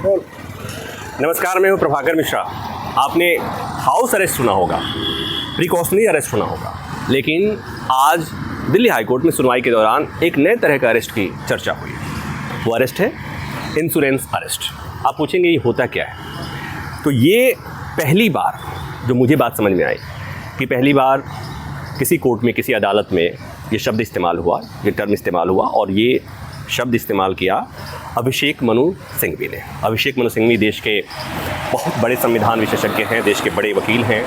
नमस्कार, मैं हूं प्रभाकर मिश्रा। आपने हाउस अरेस्ट सुना होगा, प्रिकॉशनरी अरेस्ट सुना होगा, लेकिन आज दिल्ली हाई कोर्ट में सुनवाई के दौरान एक नए तरह का अरेस्ट की चर्चा हुई। वो अरेस्ट है इंश्योरेंस अरेस्ट। आप पूछेंगे ये होता क्या है? तो ये पहली बार जो मुझे बात समझ में आई कि पहली बार किसी कोर्ट में, किसी अदालत में ये शब्द इस्तेमाल हुआ, ये टर्म इस्तेमाल हुआ, और ये शब्द इस्तेमाल किया अभिषेक मनु सिंघवी ने। अभिषेक मनु सिंघवी देश के बहुत बड़े संविधान विशेषज्ञ हैं, देश के बड़े वकील हैं,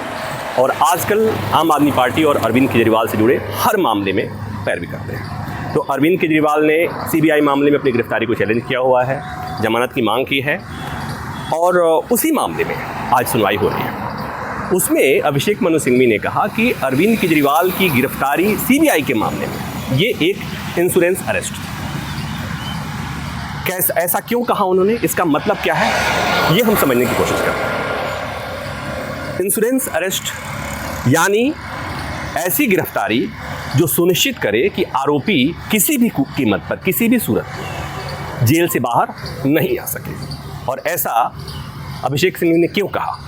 और आजकल आम आदमी पार्टी और अरविंद केजरीवाल से जुड़े हर मामले में पैरवी करते हैं। तो अरविंद केजरीवाल ने सीबीआई मामले में अपनी गिरफ्तारी को चैलेंज किया हुआ है, जमानत की मांग की है, और उसी मामले में आज सुनवाई हो रही है। उसमें अभिषेक मनु सिंघवी ने कहा कि अरविंद केजरीवाल की गिरफ्तारी सीबीआई के मामले में ये एक इंश्योरेंस अरेस्ट। कैसा, ऐसा क्यों कहा उन्होंने, इसका मतलब क्या है, ये हम समझने की कोशिश करते हैं। इंश्योरेंस अरेस्ट यानी ऐसी गिरफ्तारी जो सुनिश्चित करे कि आरोपी किसी भी कीमत पर, किसी भी सूरत में जेल से बाहर नहीं आ सके। और ऐसा अभिषेक सिंघवी ने क्यों कहा,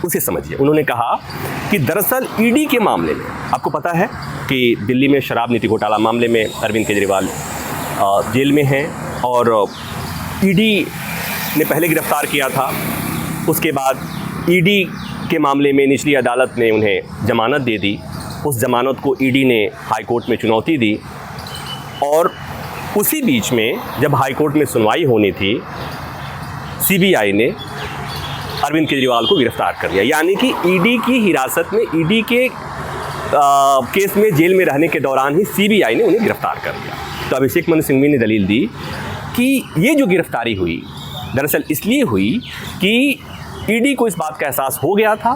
उसे समझिए। उन्होंने कहा कि दरअसल ईडी के मामले में, आपको पता है कि दिल्ली में शराब नीति घोटाला मामले में अरविंद केजरीवाल जेल में हैं, और ईडी ने पहले गिरफ्तार किया था। उसके बाद ईडी के मामले में निचली अदालत ने उन्हें जमानत दे दी। उस जमानत को ईडी ने हाई कोर्ट में चुनौती दी, और उसी बीच में जब हाई कोर्ट में सुनवाई होनी थी, सीबीआई ने अरविंद केजरीवाल को गिरफ्तार कर लिया। यानी कि ईडी की हिरासत में, ईडी के केस में जेल में रहने के दौरान ही सीबीआई ने उन्हें गिरफ्तार कर लिया। तो अभिषेक मनु सिंघवी ने दलील दी कि ये जो गिरफ्तारी हुई दरअसल इसलिए हुई कि ईडी को इस बात का एहसास हो गया था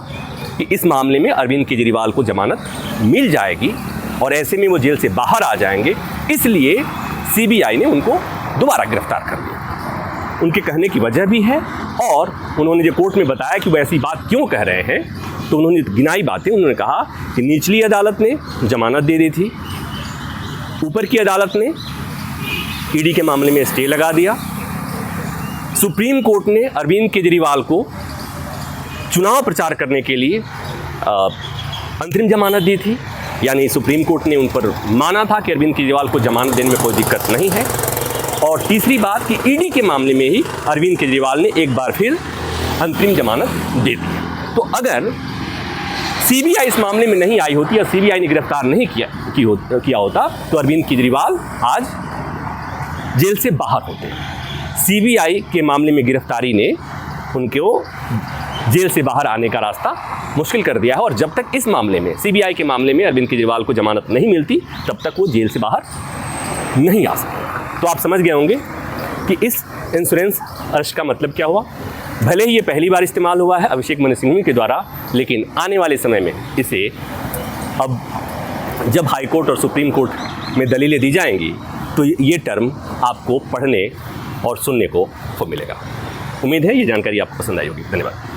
कि इस मामले में अरविंद केजरीवाल को जमानत मिल जाएगी और ऐसे में वो जेल से बाहर आ जाएंगे, इसलिए सीबीआई ने उनको दोबारा गिरफ्तार कर लिया। उनके कहने की वजह भी है, और उन्होंने जो कोर्ट में बताया कि वो ऐसी बात क्यों कह रहे हैं, तो उन्होंने गिनाई बातें। उन्होंने कहा कि निचली अदालत ने जमानत दे दी थी, ऊपर की अदालत ने ईडी के मामले में स्टे लगा दिया, सुप्रीम कोर्ट ने अरविंद केजरीवाल को चुनाव प्रचार करने के लिए अंतरिम जमानत दी थी। यानी सुप्रीम कोर्ट ने उन पर माना था कि अरविंद केजरीवाल को जमानत देने में कोई दिक्कत नहीं है। और तीसरी बात कि ईडी के मामले में ही अरविंद केजरीवाल ने एक बार फिर अंतरिम जमानत दे दी। तो अगर सीबीआई इस मामले में नहीं आई होती या सीबीआई ने गिरफ्तार नहीं किया होता, तो अरविंद केजरीवाल आज जेल से बाहर होते। सीबीआई के मामले में गिरफ्तारी ने उनको जेल से बाहर आने का रास्ता मुश्किल कर दिया है, और जब तक इस मामले में, सीबीआई के मामले में अरविंद केजरीवाल को जमानत नहीं मिलती, तब तक वो जेल से बाहर नहीं आ सकते। तो आप समझ गए होंगे कि इस इंश्योरेंस अरेस्ट का मतलब क्या हुआ। भले ही ये पहली बार इस्तेमाल हुआ है अभिषेक मनु सिंघवी के द्वारा, लेकिन आने वाले समय में इसे, अब जब हाई कोर्ट और सुप्रीम कोर्ट में दलीलें दी जाएंगी, तो ये टर्म आपको पढ़ने और सुनने को मिलेगा। उम्मीद है ये जानकारी आपको पसंद आई होगी। धन्यवाद।